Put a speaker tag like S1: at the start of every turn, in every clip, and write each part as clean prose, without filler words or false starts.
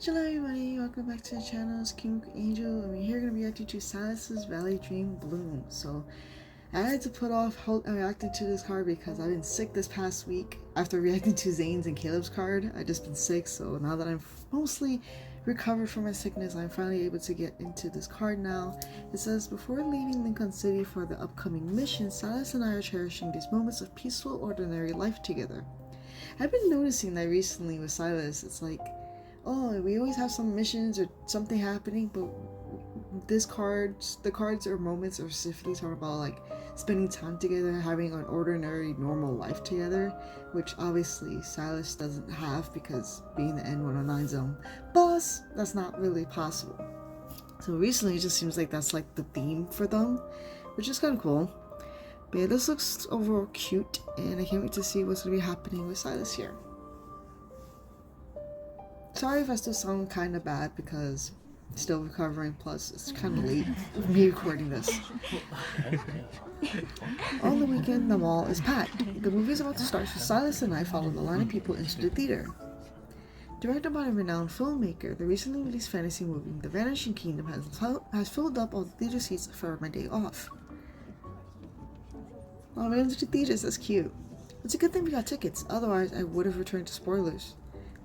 S1: Hello everybody, welcome back to the channel. It's King Angel, and we're here going to be reacting to Sylus's Valley Dream Bloom. So, I had to put off reacting to this card because I've been sick this past week. After reacting to Zane's and Caleb's card, I've just been sick, so now that I'm mostly recovered from my sickness, I'm finally able to get into this card now. It says, before leaving Lincoln City for the upcoming mission, Sylus and I are cherishing these moments of peaceful, ordinary life together. I've been noticing that recently with Sylus, it's like, oh, we always have some missions or something happening, but the cards or moments are specifically talking about like spending time together, having an ordinary, normal life together, which obviously Sylus doesn't have because being the N109 zone boss, that's not really possible. So recently, it just seems like that's like the theme for them, which is kind of cool. But yeah, this looks overall cute, and I can't wait to see what's going to be happening with Sylus here. Sorry if I still sound kind of bad because I'm still recovering, plus it's kind of late for me recording this. On the weekend, the mall is packed. The movie is about to start, so Sylus and I follow the line of people into the theater. Directed by a renowned filmmaker, the recently released fantasy movie The Vanishing Kingdom has filled up all the theater seats for my day off. Oh, we're into the theaters, that's cute. It's a good thing we got tickets, otherwise I would have returned to spoilers.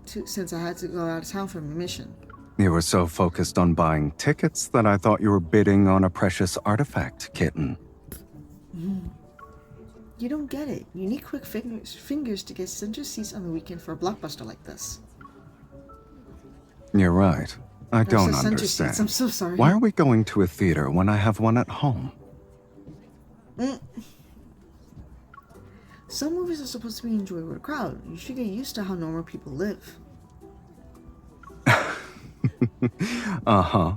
S1: Since I had to go out of town for my mission.
S2: You were so focused on buying tickets that I thought you were bidding on a precious artifact, kitten.
S1: You don't get it. You need quick fingers to get center seats on the weekend for a blockbuster like this.
S2: You're right. I don't
S1: Center
S2: understand.
S1: seats. I'm so sorry.
S2: Why are we going to a theater when I have one at home?
S1: Some movies are supposed to be enjoyed with a crowd. You should get used to how normal people live.
S2: Uh-huh.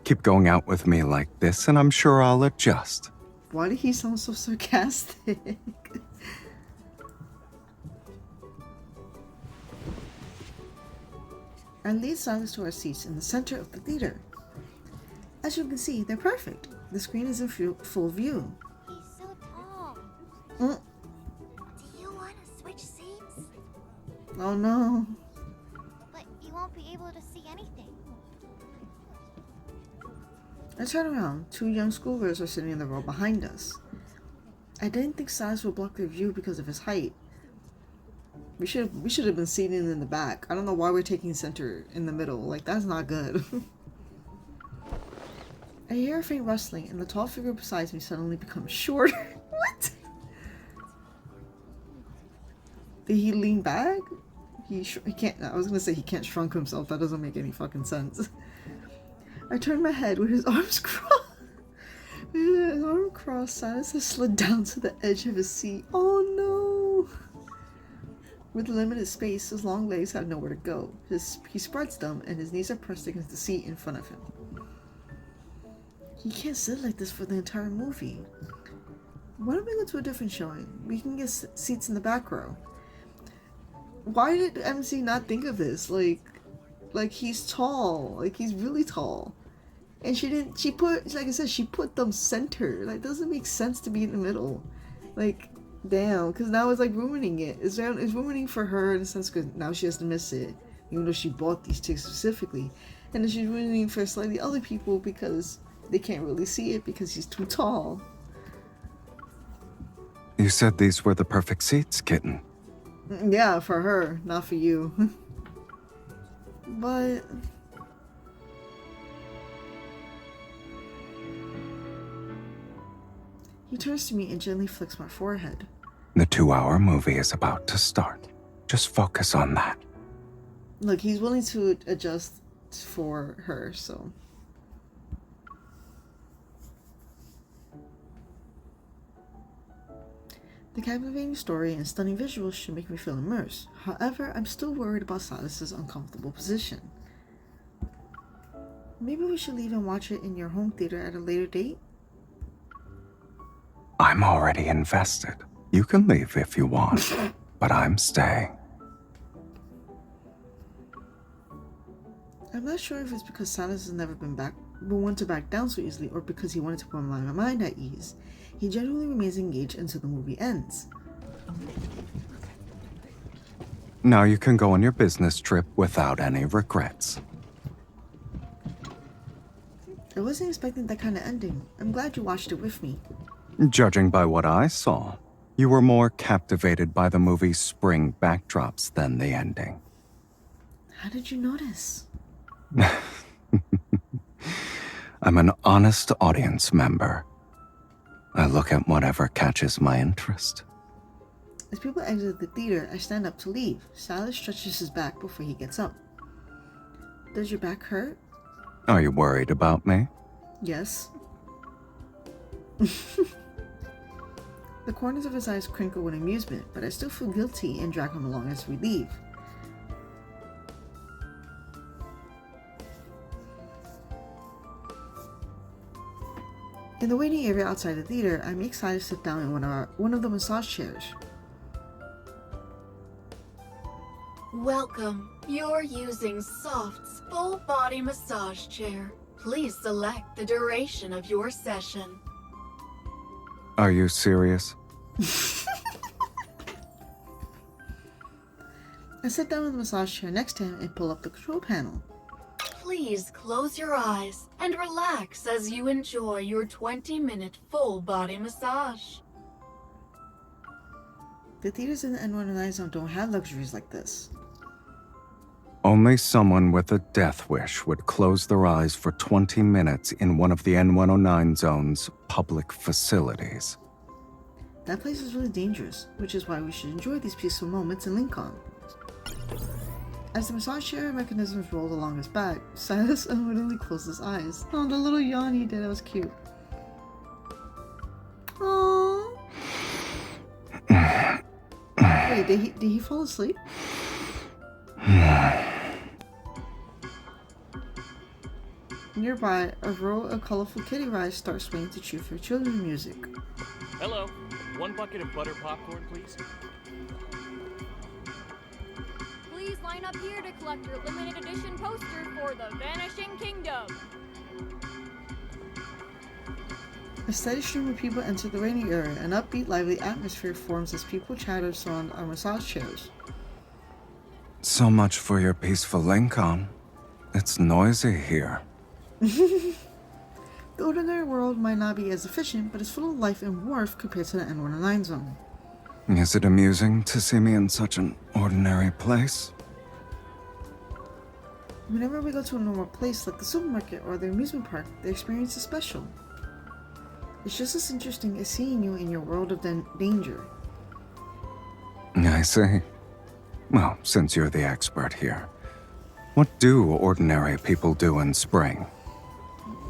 S2: Keep going out with me like this and I'm sure I'll adjust.
S1: Why did he sound so sarcastic? I lead Sylus to our seats in the center of the theater. As you can see, they're perfect. The screen is in full view.
S3: He's so tall.
S1: Mm.
S3: Do you want to switch seats?
S1: Oh no.
S3: But you won't be able to see anything.
S1: I turn around. Two young schoolgirls are sitting in the row behind us. I didn't think Sylus would block their view because of his height. We should have been seated in the back. I don't know why we're taking center in the middle. Like, that's not good. I hear a faint rustling, and the tall figure beside me suddenly becomes shorter. What? Did he lean back? He can't. I was gonna say he can't shrunk himself. That doesn't make any fucking sense. I turn my head with his arms crossed. With his arm crossed, Sylus has slid down to the edge of his seat. Oh no! With limited space, his long legs have nowhere to go. He spreads them, and his knees are pressed against the seat in front of him. He can't sit like this for the entire movie. Why don't we go to a different showing? We can get seats in the back row. Why did MC not think of this? Like he's tall. Like, he's really tall. And she put, like I said, she put them center. Like, doesn't make sense to be in the middle. Like, damn, because now it's like ruining it. It's ruining for her in a sense because now she has to miss it, even though she bought these tickets specifically. And then she's ruining for slightly other people because they can't really see it because he's too tall.
S2: You said these were the perfect seats, kitten.
S1: Yeah, for her, not for you. But he turns to me and gently flicks my forehead.
S2: The 2-hour movie is about to start. Just focus on that.
S1: Look, he's willing to adjust for her, so. The captivating story and stunning visuals should make me feel immersed. However, I'm still worried about Sylus's uncomfortable position. Maybe we should leave and watch it in your home theater at a later date?
S2: I'm already invested. You can leave if you want, but I'm staying.
S1: I'm not sure if it's because Sylus has never been one to back down so easily, or because he wanted to put my mind at ease. He generally remains engaged until the movie ends.
S2: Now you can go on your business trip without any regrets.
S1: I wasn't expecting that kind of ending. I'm glad you watched it with me.
S2: Judging by what I saw, you were more captivated by the movie's spring backdrops than the ending.
S1: How did you notice?
S2: I'm an honest audience member. I look at whatever catches my interest.
S1: As people exit the theater, I stand up to leave. Sylus stretches his back before he gets up. Does your back hurt?
S2: Are you worried about me?
S1: Yes. The corners of his eyes crinkle with amusement, but I still feel guilty and drag him along as we leave. In the waiting area outside the theater, I make Sylus sit down in one of the massage chairs.
S4: Welcome. You're using Soft's full body massage chair. Please select the duration of your session.
S2: Are you serious?
S1: I sit down in the massage chair next to him and pull up the control panel.
S4: Please close your eyes and relax as you enjoy your 20-minute full body massage.
S1: The theaters in the N109 zone don't have luxuries like this.
S2: Only someone with a death wish would close their eyes for 20 minutes in one of the N109 zone's public facilities.
S1: That place is really dangerous, which is why we should enjoy these peaceful moments in Lincoln. As the massage chair mechanisms rolled along his back, Sylus unwittingly closed his eyes. Oh, the little yawn he did, that was cute. Aww. Wait, did he fall asleep? Nearby, a row of colorful kitty rides start swinging to cheer for children music.
S5: Hello. 1 bucket of butter popcorn, please.
S6: Please line up here to collect your limited edition poster for the Vanishing Kingdom.
S1: A steady stream of people enter the waiting area. An upbeat, lively atmosphere forms as people chatter surround our massage chairs.
S2: So much for your peaceful Lincoln. It's noisy here.
S1: The ordinary world might not be as efficient, but it's full of life and warmth compared to the N109 zone.
S2: Is it amusing to see me in such an ordinary place?
S1: Whenever we go to a normal place like the supermarket or the amusement park, the experience is special. It's just as interesting as seeing you in your world of danger.
S2: I see. Well, since you're the expert here, what do ordinary people do in spring?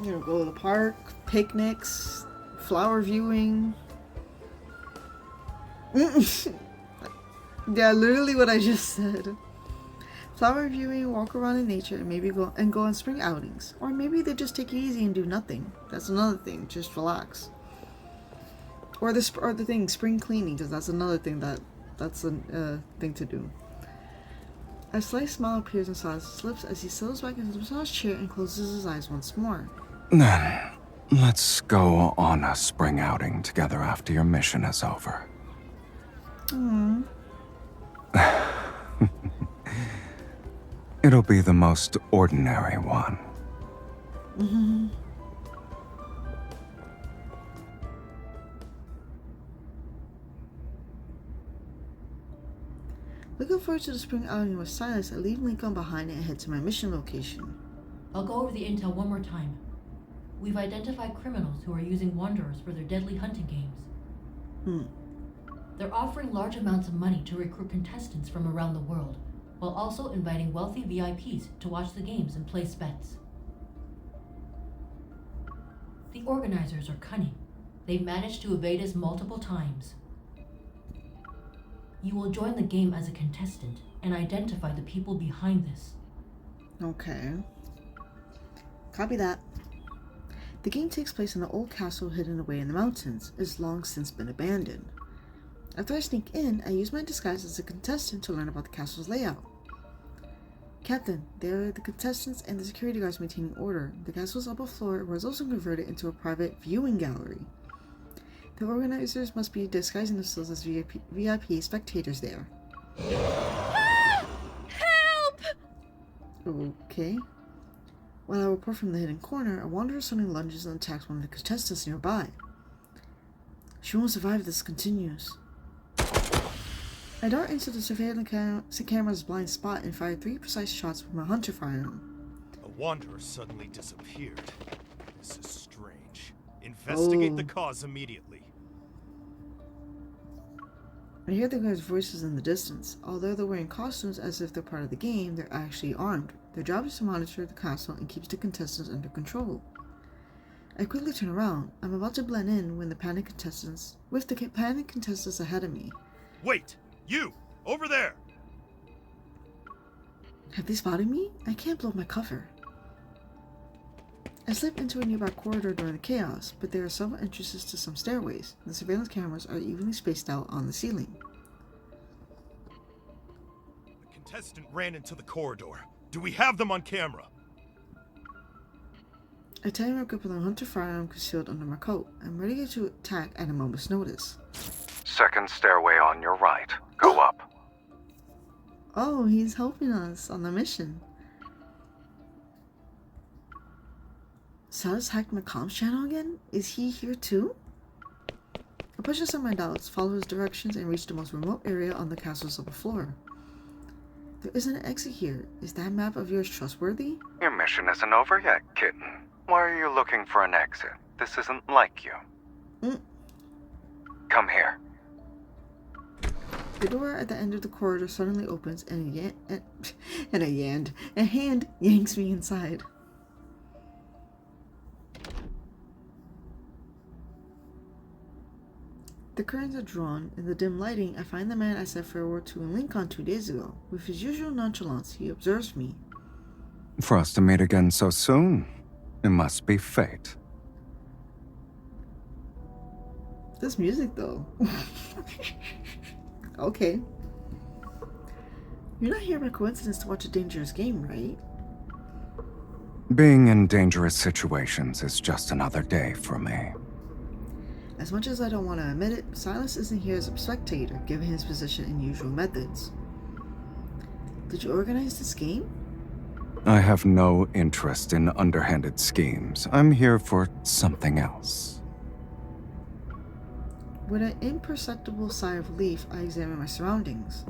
S1: You know, go to the park, picnics, flower viewing. Yeah, literally what I just said. Flower viewing, walk around in nature, and maybe go on spring outings. Or maybe they just take it easy and do nothing. That's another thing, just relax. Or the thing, spring cleaning, because that's another thing that's a thing to do. A slight smile appears on Sylus' lips as he settles back into the massage chair and closes his eyes once more.
S2: Then, let's go on a spring outing together after your mission is over. It'll be the most ordinary one.
S1: Looking forward to the spring outing with Sylus, I leave Lincoln behind and head to my mission location.
S7: I'll go over the intel one more time. We've identified criminals who are using wanderers for their deadly hunting games. They're offering large amounts of money to recruit contestants from around the world, while also inviting wealthy VIPs to watch the games and place bets. The organizers are cunning. They've managed to evade us multiple times. You will join the game as a contestant and identify the people behind this.
S1: Okay. Copy that. The game takes place in an old castle hidden away in the mountains. It's long since been abandoned. After I sneak in, I use my disguise as a contestant to learn about the castle's layout. Captain, there are the contestants and the security guards maintaining order. The castle's upper floor was also converted into a private viewing gallery. The organizers must be disguising themselves as VIP spectators there. Okay. While I report from the hidden corner, a wanderer suddenly lunges and attacks one of the contestants nearby. She won't survive if this continues. I dart into the surveillance camera's blind spot and fire 3 precise shots with my hunter firearm.
S8: A wanderer suddenly disappeared. This is strange. Investigate the cause immediately.
S1: I hear the guys' voices in the distance. Although they're wearing costumes as if they're part of the game, they're actually armed. Their job is to monitor the castle and keep the contestants under control. I quickly turn around. I'm about to blend in when the panic contestants ahead of me.
S8: Wait! You! Over there!
S1: Have they spotted me? I can't blow my cover. I slip into a nearby corridor during the chaos, but there are several entrances to some stairways. The surveillance cameras are evenly spaced out on the ceiling.
S8: The contestant ran into the corridor. Do we have them on camera?
S1: I tighten my grip with a hunter firearm concealed under my coat. I'm ready to attack at a moment's notice.
S2: Second stairway on your right. Go up.
S1: Oh, he's helping us on the mission. Sylus hacked my comms channel again? Is he here too? I push aside my doubts, follow his directions, and reach the most remote area on the castle's upper floor. There isn't an exit here. Is that map of yours trustworthy?
S2: Your mission isn't over yet, kitten. Why are you looking for an exit? This isn't like you. Come here.
S1: The door at the end of the corridor suddenly opens and a hand yanks me inside. The curtains are drawn. In the dim lighting, I find the man I said farewell to in Lincoln 2 days ago. With his usual nonchalance, he observes me.
S2: For us to meet again so soon, it must be fate.
S1: This music, though. Okay. You're not here by coincidence to watch a dangerous game, right?
S2: Being in dangerous situations is just another day for me.
S1: As much as I don't want to admit it, Sylus isn't here as a spectator, given his position and usual methods. Did you organize this game?
S2: I have no interest in underhanded schemes. I'm here for something else.
S1: With an imperceptible sigh of relief, I examine my surroundings.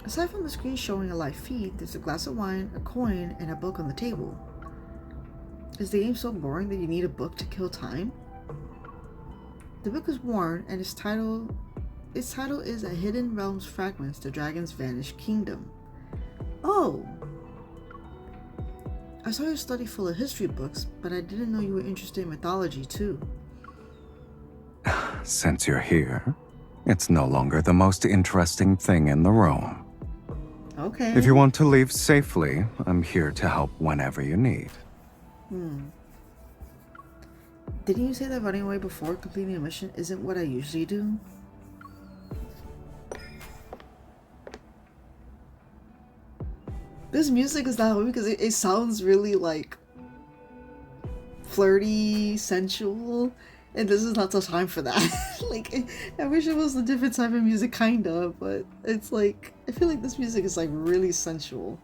S1: Aside from the screen showing a live feed, there's a glass of wine, a coin, and a book on the table. Is the game so boring that you need a book to kill time? The book is worn, and its title is A Hidden Realms Fragments, the Dragon's Vanished Kingdom. Oh! I saw your study full of history books, but I didn't know you were interested in mythology too.
S2: Since you're here, it's no longer the most interesting thing in the room.
S1: Okay.
S2: If you want to leave safely, I'm here to help whenever you need.
S1: Didn't you say that running away before completing a mission isn't what I usually do? This music is that way because it sounds really like flirty, sensual, and this is not the time for that. Like, I wish it was a different type of music, kind of, but it's like, I feel like this music is like really sensual.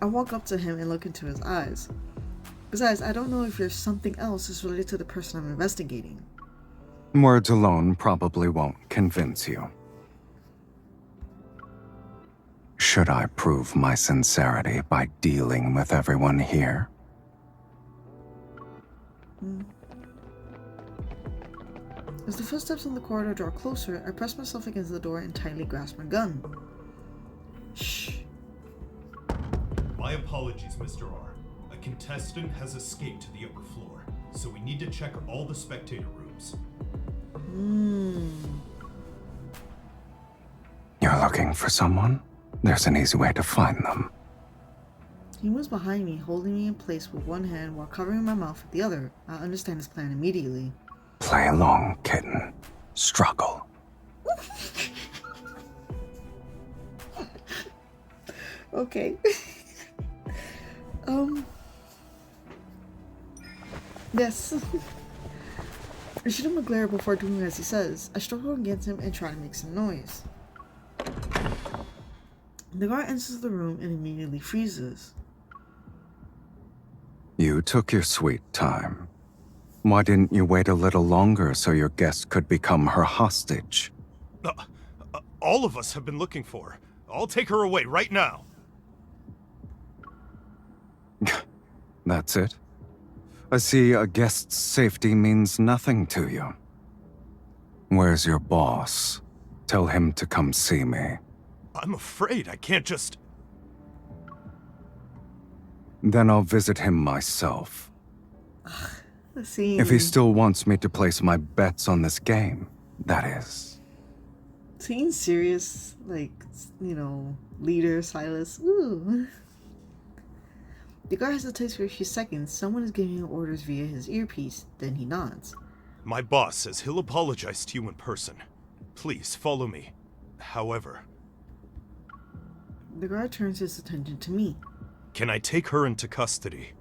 S1: I walk up to him and look into his eyes. Besides, I don't know if there's something else that's related to the person I'm investigating.
S2: Words alone probably won't convince you. Should I prove my sincerity by dealing with everyone here?
S1: As the footsteps in the corridor draw closer, I press myself against the door and tightly grasp my gun. Shh.
S8: My apologies, Mr. R. A contestant has escaped to the upper floor, so we need to check all the spectator rooms.
S2: You're looking for someone? There's an easy way to find them.
S1: He moves behind me, holding me in place with one hand while covering my mouth with the other. I understand his plan immediately.
S2: Play along, kitten. Struggle.
S1: Okay. Yes. I shoot him a glare before doing as he says. I struggle against him and try to make some noise. The guard enters the room and immediately freezes.
S2: You took your sweet time. Why didn't you wait a little longer so your guest could become her hostage?
S8: All of us have been looking for her. I'll take her away right now.
S2: That's it? I see a guest's safety means nothing to you. Where's your boss? Tell him to come see me.
S8: I'm afraid I can't just...
S2: Then I'll visit him myself.
S1: See,
S2: If he still wants me to place my bets on this game, that is.
S1: seems serious, like, leader Sylus. Ooh. The guard hesitates for a few seconds. Someone is giving him orders via his earpiece. Then he nods.
S8: My boss says he'll apologize to you in person. Please, follow me. However...
S1: The guard turns his attention to me.
S8: Can I take her into custody?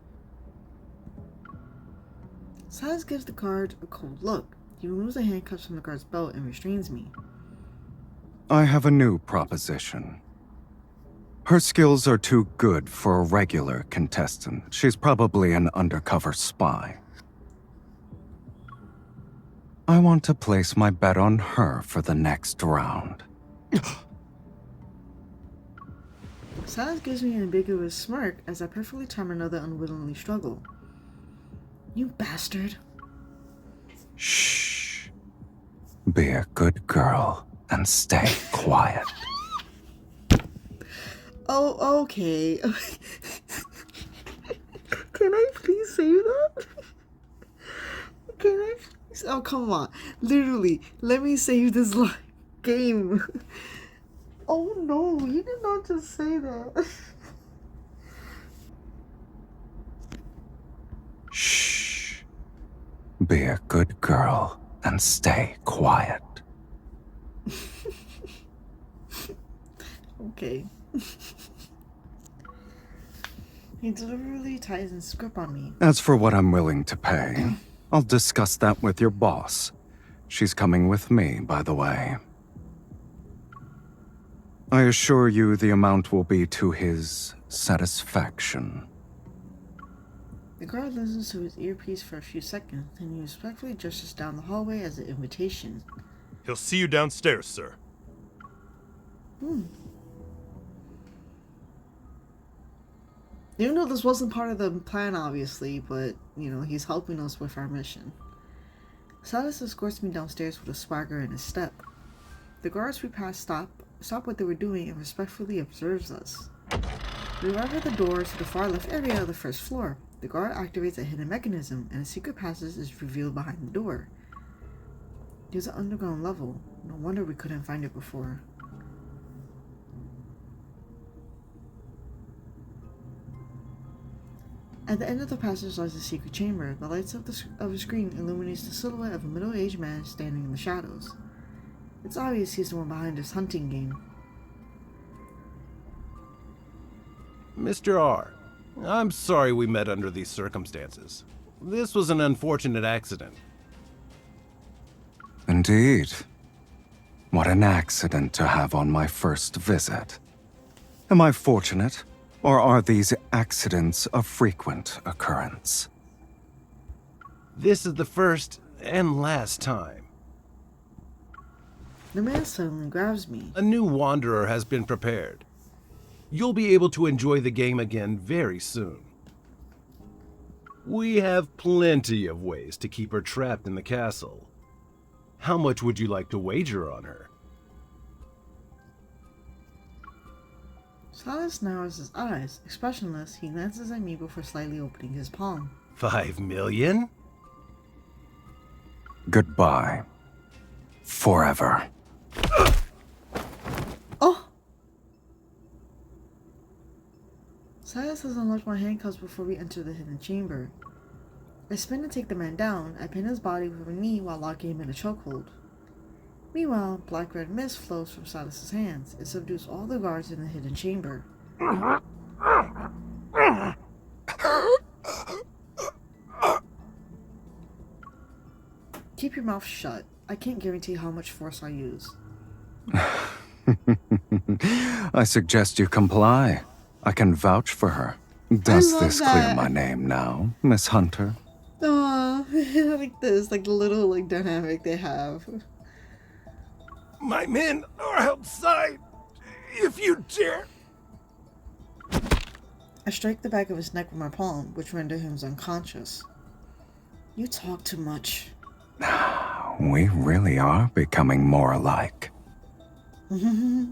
S1: Sylus gives the guard a cold look. He removes the handcuffs from the guard's belt and restrains me.
S2: I have a new proposition. Her skills are too good for a regular contestant. She's probably an undercover spy. I want to place my bet on her for the next round.
S1: Sylus gives me an ambiguous smirk as I perfectly time another unwillingly struggle. You bastard.
S2: Shh. Be a good girl and stay quiet.
S1: Oh, okay. Can I please save that? Can I please? Oh, come on. Literally, let me save this game. Oh no, you did not just say that.
S2: Shh. Be a good girl and stay quiet.
S1: Okay. He deliberately tightens his grip on me.
S2: As for what I'm willing to pay, I'll discuss that with your boss. She's coming with me, by the way. I assure you the amount will be to his satisfaction.
S1: The guard listens to his earpiece for a few seconds, then he respectfully gestures down the hallway as an invitation.
S8: He'll see you downstairs, sir.
S1: Even though this wasn't part of the plan, obviously, but, he's helping us with our mission. Sylus escorts me downstairs with a swagger in his step. The guards we pass stop what they were doing and respectfully observes us. We arrive at the door to the far left area of the first floor. The guard activates a hidden mechanism, and a secret passage is revealed behind the door. There's an underground level. No wonder we couldn't find it before. At the end of the passage lies a secret chamber. The lights of a screen illuminates the silhouette of a middle-aged man standing in the shadows. It's obvious he's the one behind this hunting game.
S9: Mr. R, I'm sorry we met under these circumstances. This was an unfortunate accident.
S2: Indeed. What an accident to have on my first visit. Am I fortunate, or are these accidents a frequent occurrence?
S9: This is the first and last time.
S1: The man suddenly grabs me.
S9: A new wanderer has been prepared. You'll be able to enjoy the game again very soon. We have plenty of ways to keep her trapped in the castle. How much would you like to wager on her?
S1: Sylus narrows his eyes. Expressionless, he glances at me before slightly opening his palm.
S9: 5 million?
S2: Goodbye. Forever.
S1: Oh! Sylus has unlocked my handcuffs before we enter the hidden chamber. I spin to take the man down. I pin his body with a knee while locking him in a chokehold. Meanwhile, black-red mist flows from Sylus's hands. It subdues all the guards in the hidden chamber. Keep your mouth shut. I can't guarantee how much force I use.
S2: I suggest you comply. I can vouch for her. Does
S1: love
S2: this clear
S1: that.
S2: my name now, Miss Hunter?
S1: Oh, like this, like the little like dynamic they have.
S9: My men are outside. If you dare.
S1: I strike the back of his neck with my palm, which rendered him unconscious. You talk too much.
S2: We really are becoming more alike.
S1: If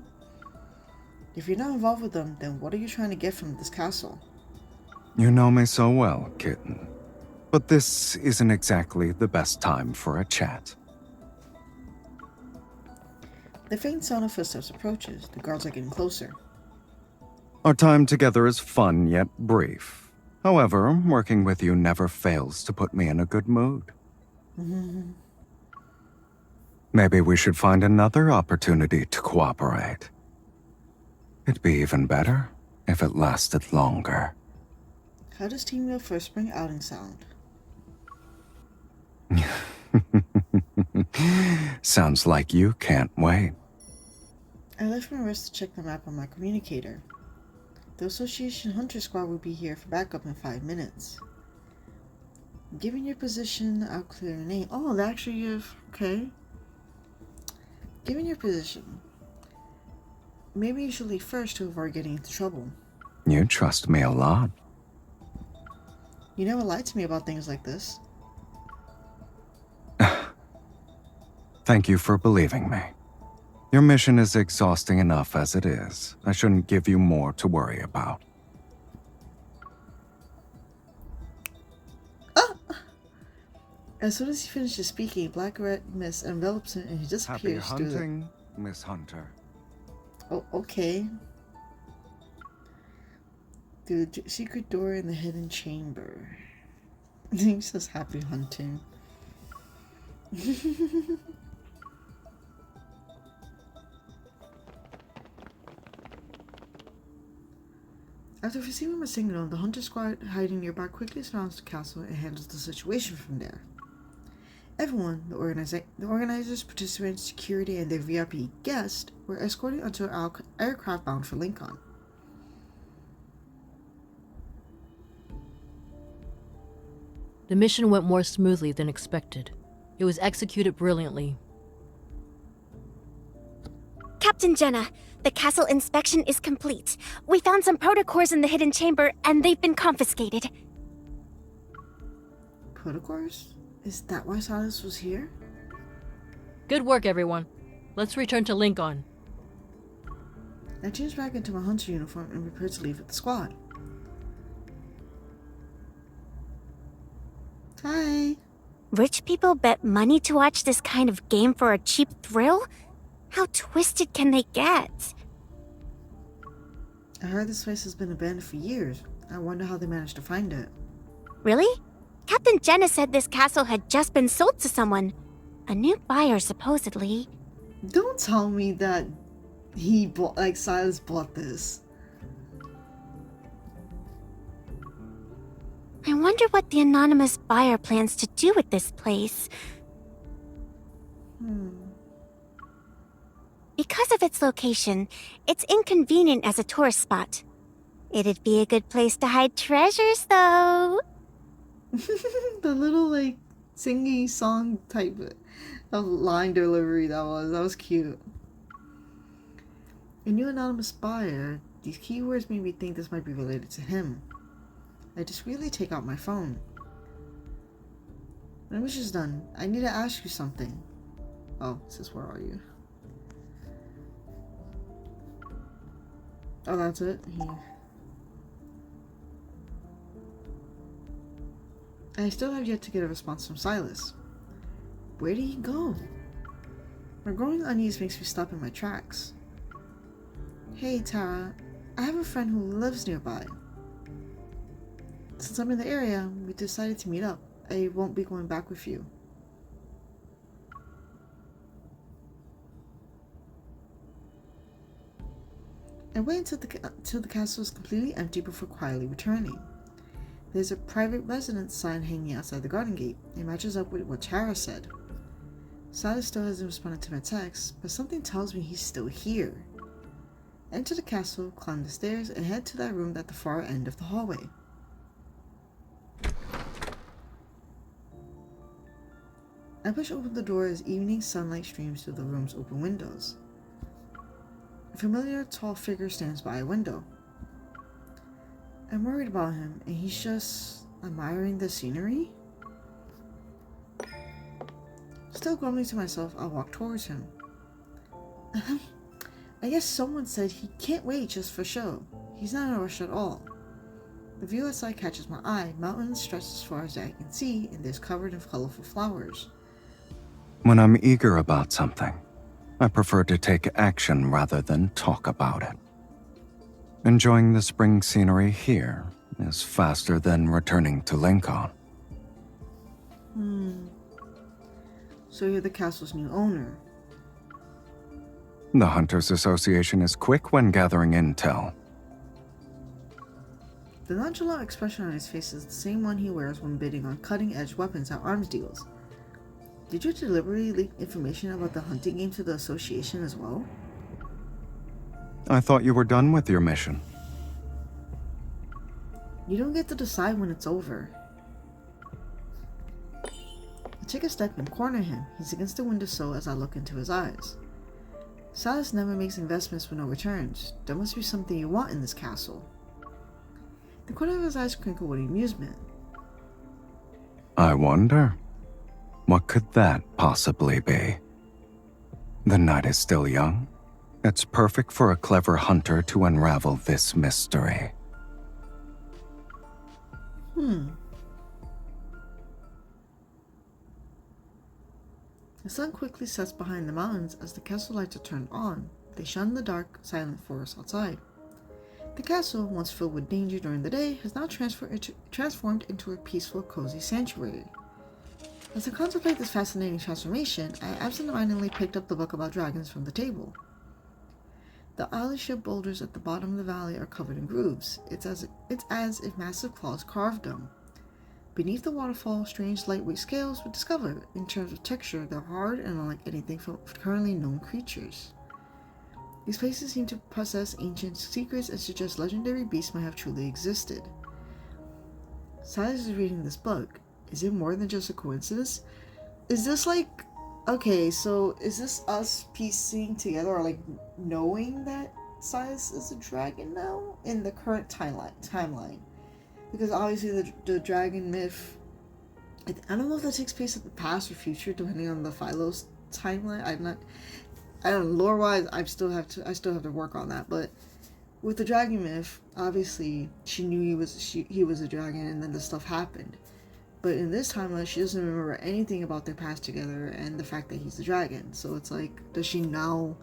S1: you're not involved with them, then what are you trying to get from this castle?
S2: You know me so well, kitten. But this isn't exactly the best time for a chat.
S1: The faint sound of footsteps approaches. The guards are getting closer.
S2: Our time together is fun yet brief. However, working with you never fails to put me in a good mood. Maybe we should find another opportunity to cooperate. It'd be even better if it lasted longer.
S1: How does teaming up for a spring outing sound?
S2: Sounds like you can't wait.
S1: I left my wrist to check the map on my communicator. The Association Hunter Squad will be here for backup in 5 minutes. Given your position, I'll clear your name. Oh, they actually have... Okay. Given your position, maybe you should leave first to avoid getting into trouble.
S2: You trust me a lot.
S1: You never lied to me about things like this.
S2: Thank you for believing me. Your mission is exhausting enough as it is. I shouldn't give you more to worry about.
S1: As soon as he finishes speaking, black red mist envelops him and he disappears.
S2: Happy hunting, Miss Hunter.
S1: Oh, okay. The secret door in the hidden chamber. He says happy hunting. After receiving a signal, the hunter squad hiding nearby quickly surrounds the castle and handles the situation from there. Everyone, the organizers, participants, security, and their VIP guests, were escorted onto an aircraft bound for Lincoln.
S10: The mission went more smoothly than expected. It was executed brilliantly.
S3: Captain Jenna, the castle inspection is complete. We found some protocors in the hidden chamber, and they've been confiscated.
S1: Protocors? Is that why Sylus was here?
S10: Good work, everyone. Let's return to Lincoln.
S1: I changed back into my hunter uniform and prepared to leave with the squad. Hi.
S3: Rich people bet money to watch this kind of game for a cheap thrill? How twisted can they get?
S1: I heard this place has been abandoned for years. I wonder how they managed to find it.
S3: Really? Captain Jenna said this castle had just been sold to someone. A new buyer, supposedly.
S1: Don't tell me that he bought, like, Sylus bought this.
S3: I wonder what the anonymous buyer plans to do with this place. Because of its location, it's inconvenient as a tourist spot. It'd be a good place to hide treasures, though.
S1: The little, like, singy song type of line delivery that was cute. A new anonymous buyer. These keywords made me think this might be related to him. I discreetly take out my phone. My mission's done. I need to ask you something. Oh, it says, where are you? Oh, that's it? I still have yet to get a response from Sylus. Where did he go? My growing unease makes me stop in my tracks. Hey, Tara. I have a friend who lives nearby. Since I'm in the area, we decided to meet up. I won't be going back with you. I wait until the castle is completely empty before quietly returning. There's a private residence sign hanging outside the garden gate. It matches up with what Tara said. Sylus still hasn't responded to my text, but something tells me he's still here. Enter the castle, climb the stairs, and head to that room at the far end of the hallway. I push open the door as evening sunlight streams through the room's open windows. A familiar tall figure stands by a window. I'm worried about him, and he's just admiring the scenery? Still grumbling to myself, I walk towards him. I guess someone said he can't wait just for show. He's not in a rush at all. The view outside catches my eye. Mountains stretch as far as I can see, and they're covered in colorful flowers.
S2: When I'm eager about something, I prefer to take action rather than talk about it. Enjoying the spring scenery here is faster than returning to Lincoln.
S1: So you're the castle's new owner.
S2: The Hunters Association is quick when gathering intel.
S1: The nonchalant expression on his face is the same one he wears when bidding on cutting-edge weapons at arms deals. Did you deliberately leak information about the hunting game to the association as well?
S2: I thought you were done with your mission.
S1: You don't get to decide when it's over. I take a step and corner him. He's against the windowsill as I look into his eyes. Sylus never makes investments with no returns. There must be something you want in this castle. The corner of his eyes crinkle with amusement.
S2: I wonder, what could that possibly be? The night is still young. It's perfect for a clever hunter to unravel this mystery.
S1: The sun quickly sets behind the mountains as the castle lights are turned on. They shine the dark, silent forest outside. The castle, once filled with danger during the day, has now transformed into a peaceful, cozy sanctuary. As I contemplate this fascinating transformation, I absentmindedly picked up the book about dragons from the table. The oddly-shaped boulders at the bottom of the valley are covered in grooves. It's as if massive claws carved them. Beneath the waterfall, strange lightweight scales were discovered. In terms of texture, they're hard and unlike anything from currently known creatures. These places seem to possess ancient secrets and suggest legendary beasts might have truly existed. Sylus is reading this book. Is it more than just a coincidence? Is this like... Okay, so is this us piecing together or like knowing that Sylus is a dragon now in the current timeline? Because obviously the dragon myth, I don't know if that takes place at the past or future depending on the Philos timeline. I don't know, lore wise I still have to work on that, but with the dragon myth, obviously she knew he was a dragon and then the stuff happened. But in this timeline, she doesn't remember anything about their past together and the fact that he's the dragon. So it's like, does she now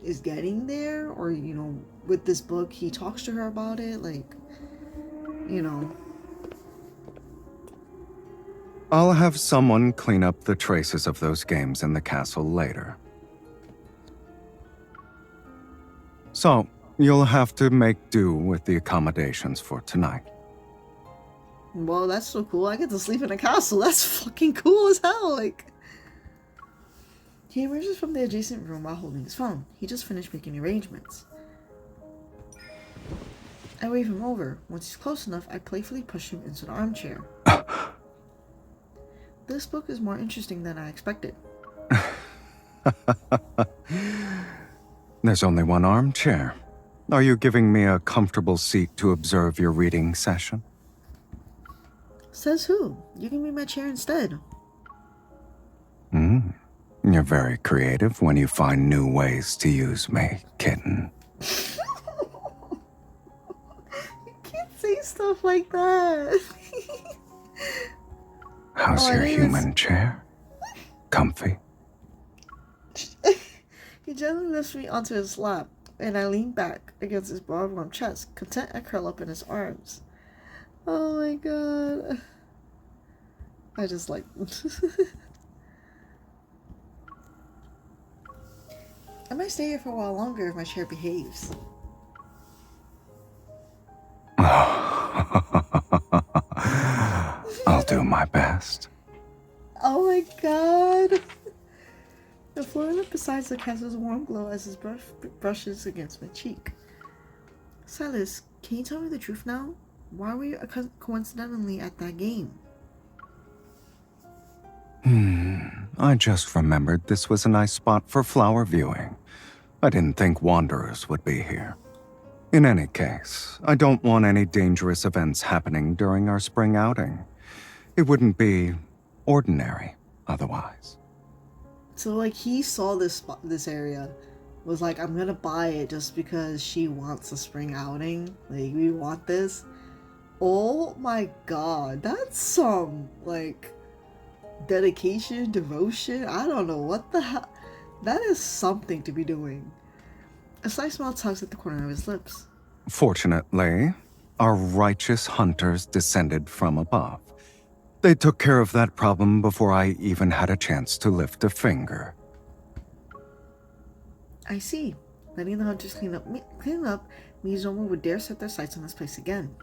S1: is getting there? Or, you know, with this book, he talks to her about it? Like, you know.
S2: I'll have someone clean up the traces of those games in the castle later. So, you'll have to make do with the accommodations for tonight.
S1: Well, that's so cool. I get to sleep in a castle. That's fucking cool as hell. Like, he emerges from the adjacent room while holding his phone. He just finished making arrangements. I wave him over. Once he's close enough, I playfully push him into the armchair. This book is more interesting than I expected.
S2: There's only one armchair. Are you giving me a comfortable seat to observe your reading session?
S1: Says who? You can be my chair instead.
S2: You're very creative when you find new ways to use me, kitten.
S1: You can't say stuff like that.
S2: How's your human chair? Comfy?
S1: He gently lifts me onto his lap, and I lean back against his broad, warm chest, content I curl up in his arms. Oh my god. I just like... I might stay here for a while longer if my chair behaves.
S2: I'll do my best.
S1: Oh my god! The floor beside the castle's warm glow as his brush brushes against my cheek. Sylus, can you tell me the truth now? Why were you coincidentally at that game?
S2: I just remembered this was a nice spot for flower viewing. I didn't think wanderers would be here. In any case, I don't want any dangerous events happening during our spring outing. It wouldn't be ordinary otherwise.
S1: So like he saw this area, was like, I'm gonna buy it just because she wants a spring outing. Like, we want this. Oh my god, that's some like dedication, devotion. I don't know what the hell. That is something to be doing. A slight smile tugs at the corner of his lips.
S2: Fortunately, our righteous hunters descended from above. They took care of that problem before I even had a chance to lift a finger.
S1: I see. Letting the hunters clean up means no one would dare set their sights on this place again.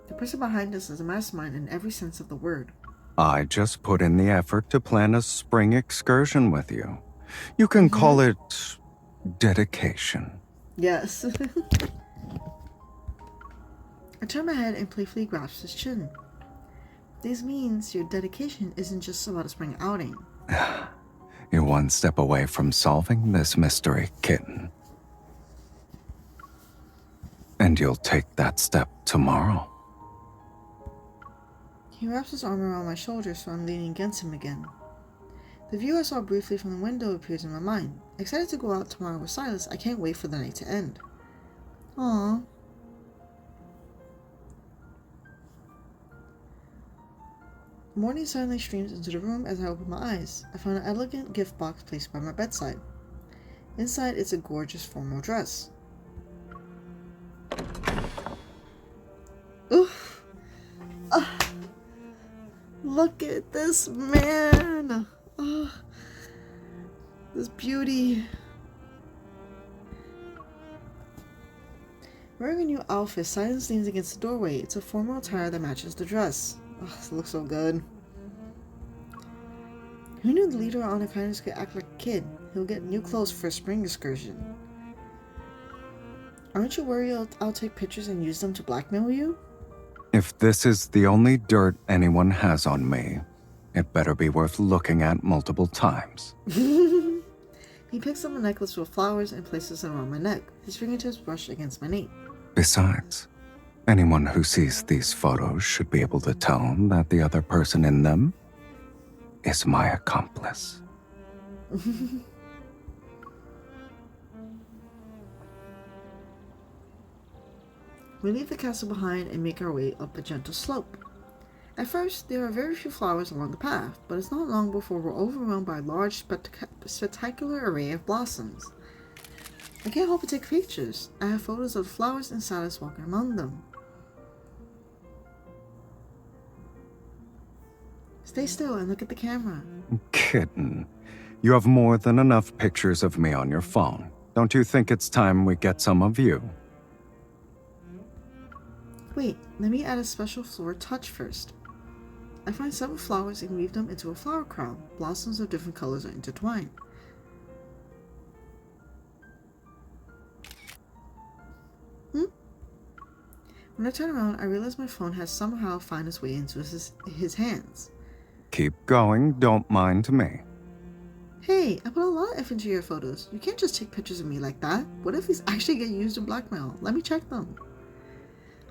S1: The person behind us is a mastermind in every sense of the word.
S2: I just put in the effort to plan a spring excursion with you. You can call it dedication.
S1: Yes. I turn my head and playfully grasp his chin. This means your dedication isn't just about a spring outing.
S2: You're one step away from solving this mystery, kitten. And you'll take that step tomorrow.
S1: He wraps his arm around my shoulder so I'm leaning against him again. The view I saw briefly from the window appears in my mind. Excited to go out tomorrow with Sylus, I can't wait for the night to end. Aww. Morning suddenly streams into the room as I open my eyes. I find an elegant gift box placed by my bedside. Inside, it's a gorgeous formal dress. Oof! Look at this man! This beauty. Wearing a new outfit, Sylus leans against the doorway. It's a formal attire that matches the dress. It looks so good. Who knew the leader on a kindness could act like a kid? He'll get new clothes for a spring excursion. Aren't you worried I'll take pictures and use them to blackmail you?
S2: If this is the only dirt anyone has on me, it better be worth looking at multiple times.
S1: He picks up a necklace with flowers and places it around my neck. His fingertips brush against my nape.
S2: Besides, anyone who sees these photos should be able to tell that the other person in them is my accomplice.
S1: We leave the castle behind and make our way up a gentle slope. At first, there are very few flowers along the path, but it's not long before we're overwhelmed by a large, spectacular array of blossoms. I can't help but take pictures. I have photos of flowers and Sylus walking among them. Stay still and look at the camera.
S2: Kitten, you have more than enough pictures of me on your phone. Don't you think it's time we get some of you?
S1: Wait, let me add a special floral touch first. I find several flowers and weave them into a flower crown. Blossoms of different colors are intertwined. When I turn around, I realize my phone has somehow found its way into his hands.
S2: Keep going, don't mind me.
S1: Hey, I put a lot of effort into your photos. You can't just take pictures of me like that. What if these actually get used in blackmail? Let me check them.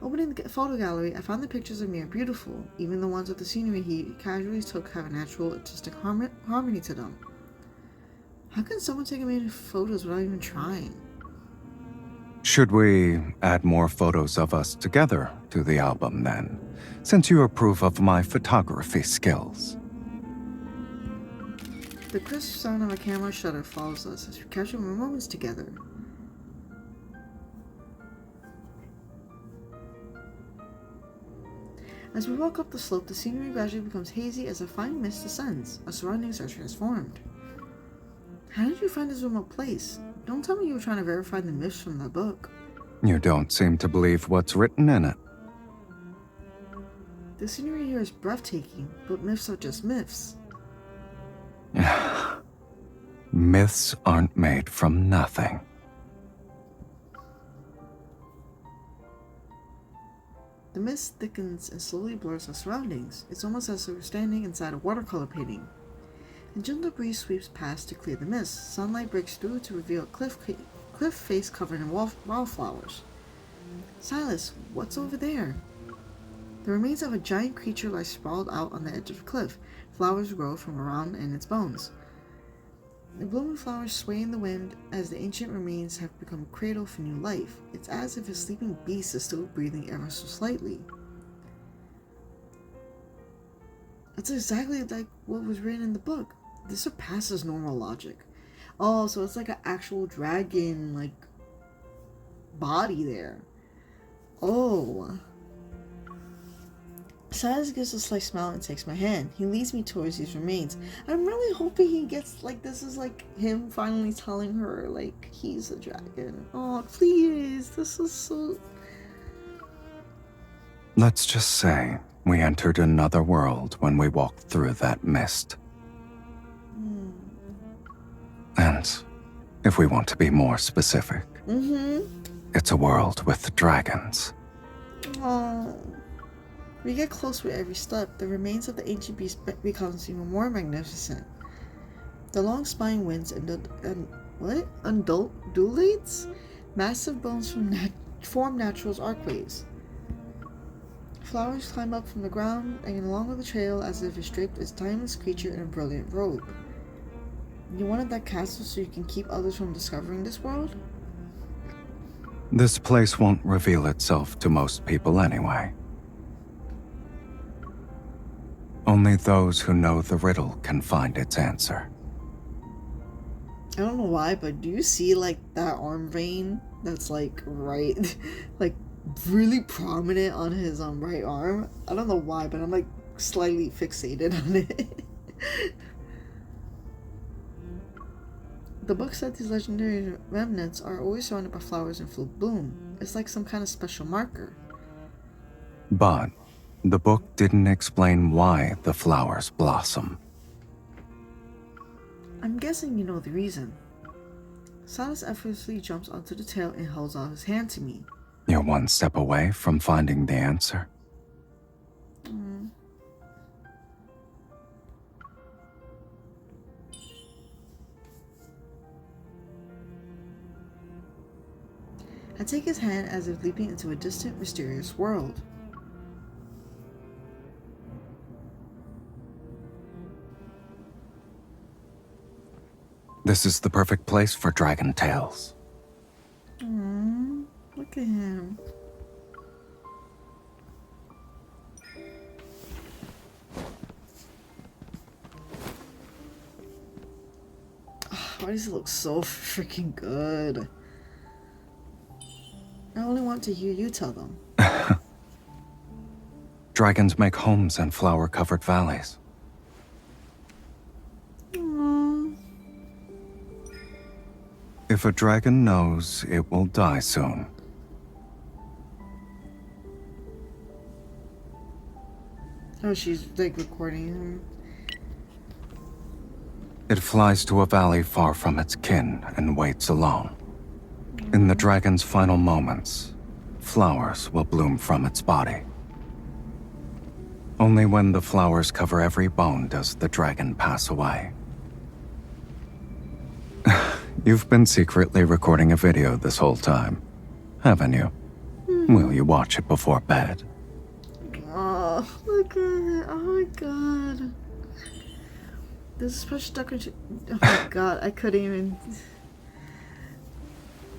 S1: Opening the photo gallery, I found the pictures of me are beautiful. Even the ones of the scenery he casually took have a natural artistic harmony to them. How can someone take many photos without even trying?
S2: Should we add more photos of us together to the album then, since you approve of my photography skills?
S1: The crisp sound of my camera shutter follows us as we capture more moments together. As we walk up the slope, the scenery gradually becomes hazy as a fine mist descends. Our surroundings are transformed. How did you find this remote place? Don't tell me you were trying to verify the myths from the book.
S2: You don't seem to believe what's written in it.
S1: The scenery here is breathtaking, but myths are just myths.
S2: Myths aren't made from nothing.
S1: The mist thickens and slowly blurs our surroundings. It's almost as if we're standing inside a watercolor painting. A gentle breeze sweeps past to clear the mist. Sunlight breaks through to reveal a cliff face covered in wildflowers. Sylus, what's over there? The remains of a giant creature lie sprawled out on the edge of the cliff. Flowers grow from around in its bones. The blooming flowers sway in the wind as the ancient remains have become a cradle for new life. It's as if a sleeping beast is still breathing ever so slightly. It's exactly like what was written in the book. This surpasses normal logic. Oh, so it's like an actual dragon, like, body there. Oh. Sylus gives a slight smile and takes my hand. He leads me towards these remains. I'm really hoping he gets, like, this is like him finally telling her, like, he's a dragon. Oh, please. This is so...
S2: Let's just say we entered another world when we walked through that mist. And if we want to be more specific, it's a world with dragons.
S1: Oh. We get close with every step. The remains of the ancient beast becomes even more magnificent. The long spine winds undulates. Massive bones form natural archways. Flowers climb up from the ground and along the trail as if it's draped its timeless creature in a brilliant robe. You wanted that castle so you can keep others from discovering this world?
S2: This place won't reveal itself to most people anyway. Only those who know the riddle can find its answer.
S1: I don't know why, but do you see, like, that arm vein that's, like, right, like, really prominent on his right arm? I don't know why, but I'm, like, slightly fixated on it. The book said these legendary remnants are always surrounded by flowers in full bloom. It's like some kind of special marker.
S2: But the book didn't explain why the flowers blossom.
S1: I'm guessing you know the reason. Sylus effortlessly jumps onto the tail and holds out his hand to me.
S2: You're one step away from finding the answer. I take his hand as if leaping into a distant, mysterious world. This is the perfect place for dragon tales.
S1: Look at him. Why does it look so freaking good? I only want to hear you tell them.
S2: Dragons make homes in flower-covered valleys. If a dragon knows, it will die soon.
S1: Oh, she's like recording him.
S2: It flies to a valley far from its kin and waits alone. In the dragon's final moments, flowers will bloom from its body. Only when the flowers cover every bone does the dragon pass away. You've been secretly recording a video this whole time, haven't you? Will you watch it before bed?
S1: Oh, look at it. Oh my god. This is special documentary. Oh my god, I couldn't even.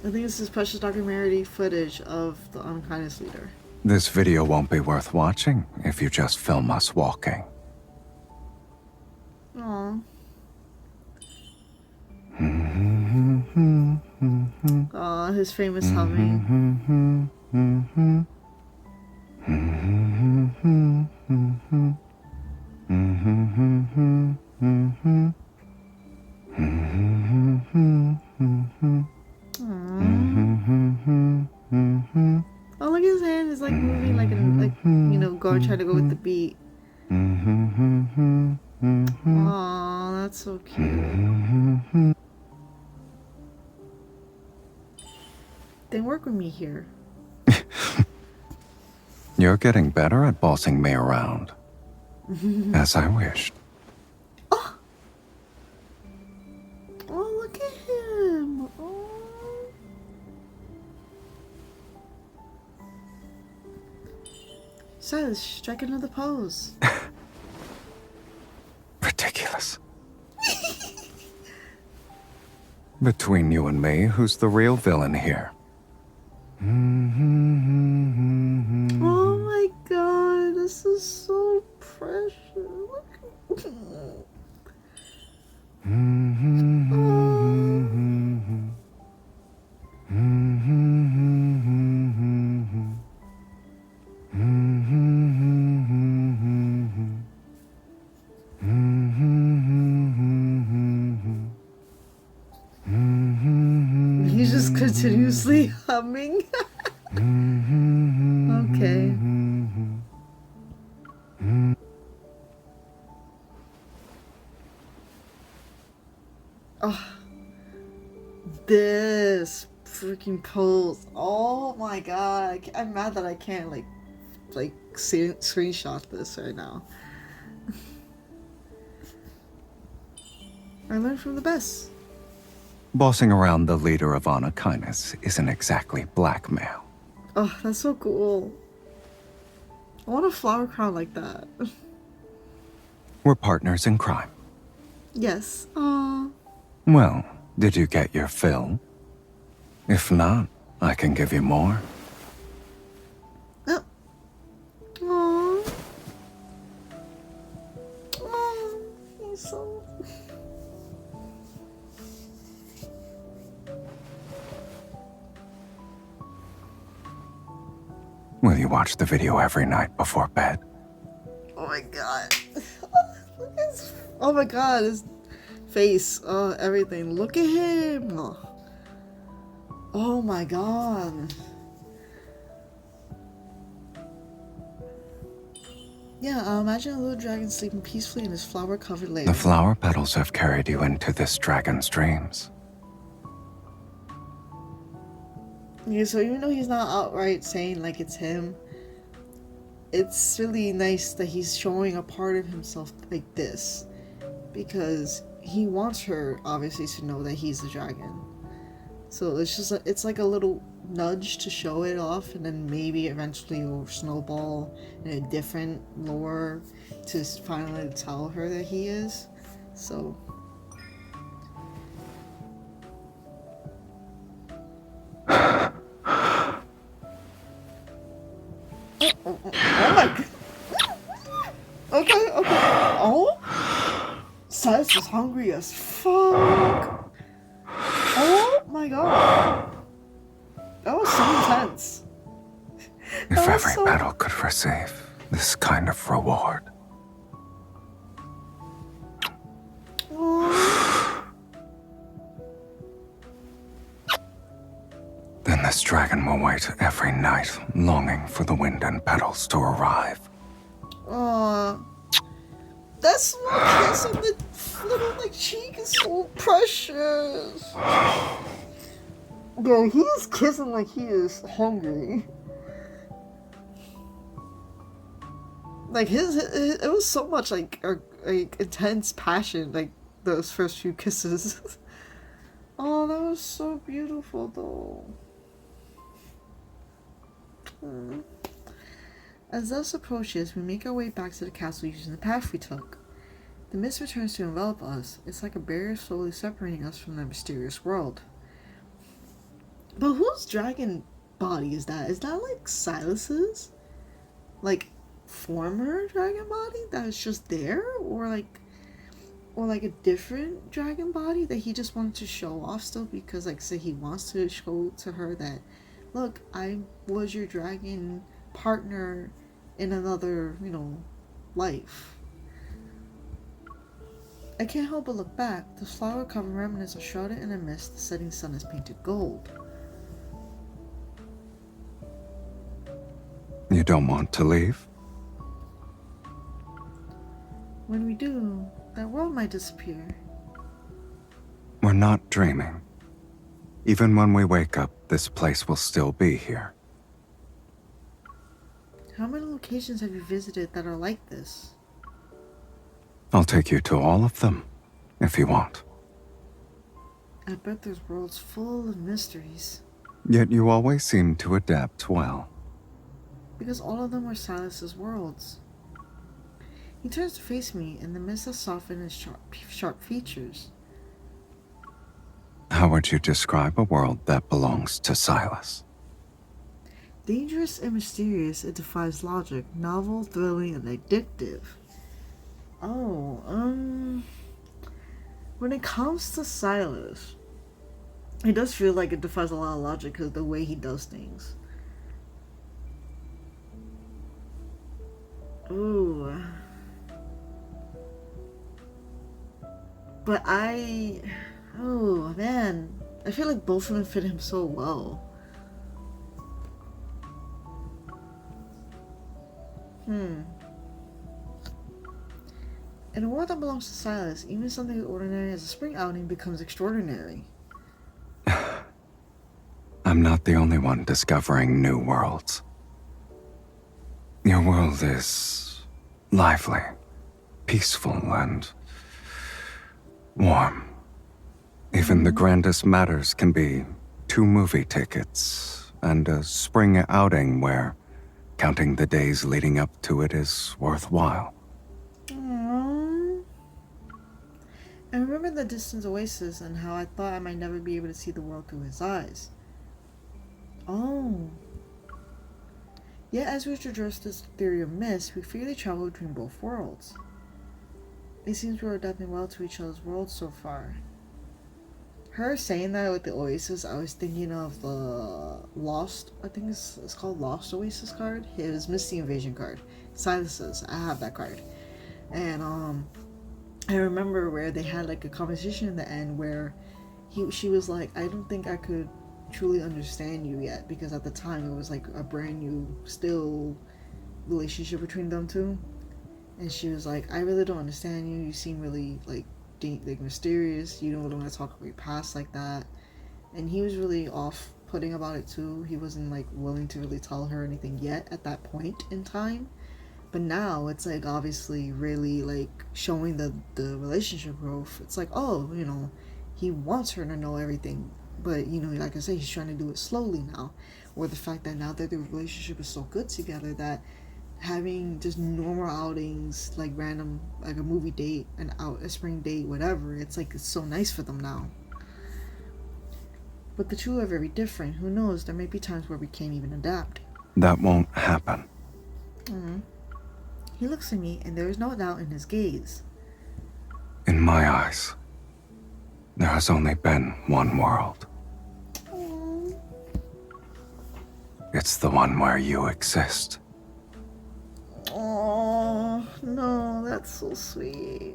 S1: I think this is precious documentary footage of the unkindness leader.
S2: This video won't be worth watching if you just film us walking.
S1: Aww. Aw, his famous humming. Oh, look at his hand is like moving like, trying to go with the beat. Aw, that's so cute. They work with me here.
S2: You're getting better at bossing me around. As I wished.
S1: Oh, look at him. Oh. Sylus, strike another pose.
S2: Ridiculous. Between you and me, who's the real villain here?
S1: Oh my god, this is so precious. He's just continuously humming. Okay. Oh, this freaking pose. Oh my god. I'm mad that I can't like screenshot this right now. I learned from the best.
S2: Bossing around the leader of Honor Kindness isn't exactly blackmail.
S1: Oh, that's so cool. I want a flower crown like that.
S2: We're partners in crime.
S1: Yes. Aww.
S2: Well, did you get your fill? If not, I can give you more.
S1: Oh. Aww. Aww. He's so...
S2: Will you watch the video every night before bed?
S1: Oh my god. Look at his... Oh my god, his face. Oh, everything. Look at him. Oh my god. Yeah, imagine a little dragon sleeping peacefully in his flower-covered lair.
S2: The flower petals have carried you into this dragon's dreams.
S1: Yeah, so even though he's not outright saying like it's him, it's really nice that he's showing a part of himself like this, because he wants her obviously to know that he's a dragon. So it's just it's like a little nudge to show it off, and then maybe eventually it will snowball in a different lore to finally tell her that he is. So oh my god. Okay. Oh? Sylus is hungry as fuck. Oh my god. That was so intense.
S2: If every battle could receive this kind of reward. Then this dragon will wait every night, longing for the wind and petals to arrive.
S1: That small kiss on the little like cheek is so precious. Yo, he is kissing like he is hungry. Like it was so much like intense passion, like those first few kisses. Oh, that was so beautiful though. As dusk approaches, we make our way back to the castle using the path we took. The mist returns to envelop us. It's like a barrier slowly separating us from the mysterious world. But whose dragon body is that? Is that like Sylus's? Like former dragon body that is just there? Or like a different dragon body that he just wanted to show off still because like say he wants to show to her that, look, I was your dragon partner in another, life. I can't help but look back. The flower-covered remnants are shrouded in a mist. The setting sun is painted gold.
S2: You don't want to leave?
S1: When we do, that world might disappear.
S2: We're not dreaming. Even when we wake up, this place will still be here.
S1: How many locations have you visited that are like this?
S2: I'll take you to all of them, if you want.
S1: I bet there's worlds full of mysteries.
S2: Yet you always seem to adapt well.
S1: Because all of them are Sylus's worlds. He turns to face me, and the mist has softened his sharp features.
S2: How would you describe a world that belongs to Sylus?
S1: Dangerous and mysterious, it defies logic, novel, thrilling, and addictive. When it comes to Sylus, it does feel like it defies a lot of logic because of the way he does things. Ooh. But oh man, I feel like both of them fit him so well. In a world that belongs to Sylus, even something as ordinary as a spring outing becomes extraordinary.
S2: I'm not the only one discovering new worlds. Your world is lively, peaceful, and warm. Even the grandest matters can be 2 movie tickets and a spring outing where counting the days leading up to it is worthwhile.
S1: Aww. I remember the distant oasis and how I thought I might never be able to see the world through his eyes. Oh. Yet as we traverse this theory of mist, we freely travel between both worlds. It seems we're adapting well to each other's worlds so far. Her saying that with the Oasis, I was thinking of the Lost, I think it's called Lost Oasis card. His Misty Invasion card. Silences, I have that card. And I remember where they had like a conversation in the end where she was like, I don't think I could truly understand you yet, because at the time it was like a brand new still relationship between them two. And she was like, I really don't understand you. You seem really like mysterious. You don't want to talk about your past like that. And he was really off-putting about it too. He wasn't like willing to really tell her anything yet at that point in time. But now it's like obviously really like showing the relationship growth. It's like, oh, you know, he wants her to know everything, but you know, like I say, he's trying to do it slowly now. Or the fact that now that the relationship is so good together that having just normal outings, like random, like a movie date, a spring date, whatever, it's like it's so nice for them now. But the two are very different. Who knows? There may be times where we can't even adapt.
S2: That won't happen.
S1: He looks at me, and there is no doubt in his gaze.
S2: In my eyes, there has only been one world.
S1: Aww.
S2: It's the one where you exist.
S1: Oh no, that's so sweet.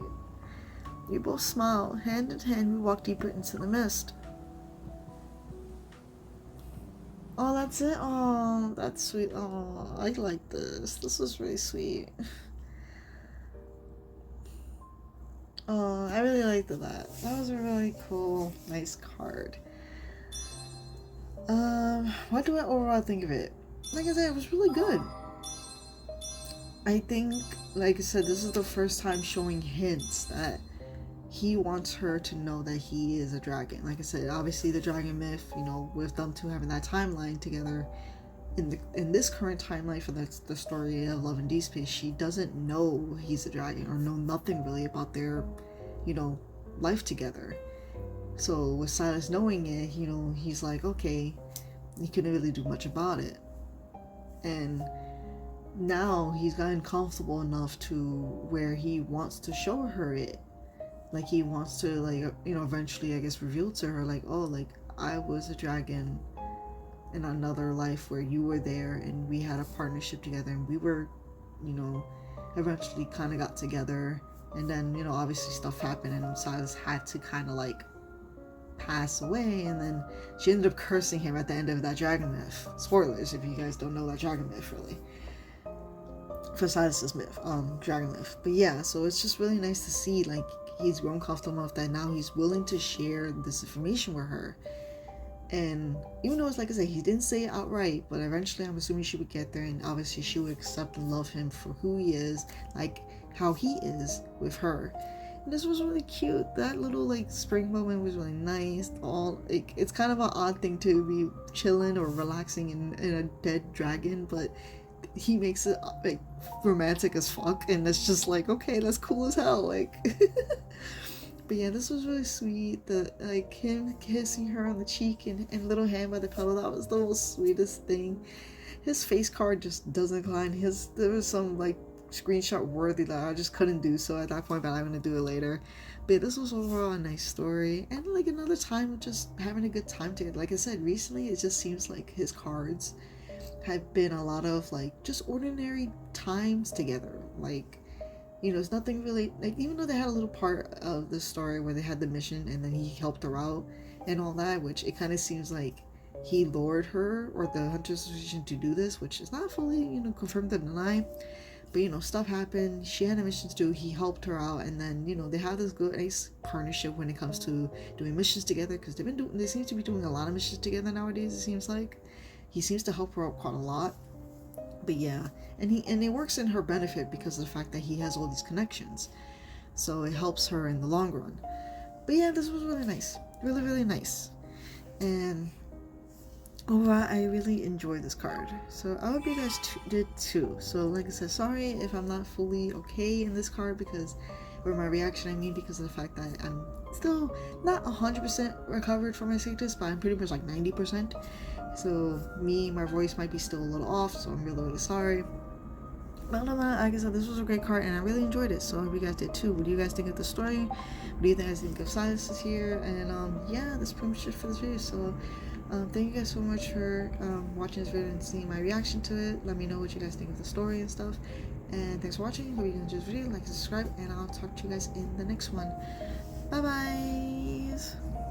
S1: We both smile. Hand in hand, we walk deeper into the mist. Oh, that's it? Oh, that's sweet. Oh, I like this. This was really sweet. Oh, I really liked that. That was a really cool, nice card. What do I overall think of it? Like I said, it was really good. I think, like I said, this is the first time showing hints that he wants her to know that he is a dragon. Like I said, obviously the dragon myth, you know, with them two having that timeline together, in this current timeline for the story of Love and Deepspace, she doesn't know he's a dragon or know nothing really about their, you know, life together. So with Sylus knowing it, you know, he's like, okay, he couldn't really do much about it. And now he's gotten comfortable enough to where he wants to show her it. Like he wants to, like, you know, eventually I guess reveal to her like, oh, like I was a dragon in another life where you were there and we had a partnership together and we were, you know, eventually kind of got together. And then, you know, obviously stuff happened and Sylus had to kind of like pass away, and then she ended up cursing him at the end of that dragon myth. Spoilers if you guys don't know that dragon myth really. for Silas's myth, dragon myth. But yeah, so it's just really nice to see like he's grown comfortable enough that now he's willing to share this information with her. And even though it's like I said, he didn't say it outright, but eventually I'm assuming she would get there, and obviously she would accept and love him for who he is, like how he is with her. And this was really cute. That little like spring moment was really nice. All like, it's kind of an odd thing to be chilling or relaxing in a dead dragon, but he makes it like romantic as fuck, and it's just like, okay, that's cool as hell, like. But yeah, this was really sweet. The like him kissing her on the cheek and little hand by the pillow, that was the most sweetest thing. His face card just doesn't decline. There was some like screenshot worthy that I just couldn't do so at that point, but I'm gonna do it later. But yeah, this was overall a nice story, and like another time of just having a good time together. Like I said, recently it just seems like his cards have been a lot of like just ordinary times together. Like, you know, it's nothing really, like, even though they had a little part of the story where they had the mission and then he helped her out and all that, which it kind of seems like he lured her or the Hunters Association to do this, which is not fully, you know, confirmed or denied. But, you know, stuff happened. She had a mission to do. He helped her out, and then, you know, they have this good, nice partnership when it comes to doing missions together, because they seem to be doing a lot of missions together nowadays. It seems like he seems to help her out quite a lot. But yeah, and it works in her benefit because of the fact that he has all these connections, so it helps her in the long run. But yeah, this was really nice, really, really nice, and overall I really enjoyed this card. So I hope you guys did too. So like I said, sorry if I'm not fully okay in this card, because, or my reaction I mean, because of the fact that I'm still not 100% recovered from my sickness, but I'm pretty much like 90%. So my voice might be still a little off, so I'm really, really sorry. But other than that, like I said, this was a great card, and I really enjoyed it, so I hope you guys did too. What do you guys think of the story? What do you guys think of Sylus is here? And yeah, that's pretty much it for this video. So thank you guys so much for watching this video and seeing my reaction to it. Let me know what you guys think of the story and stuff. And thanks for watching. Hope you guys enjoyed this video. Like and subscribe, and I'll talk to you guys in the next one. Bye bye.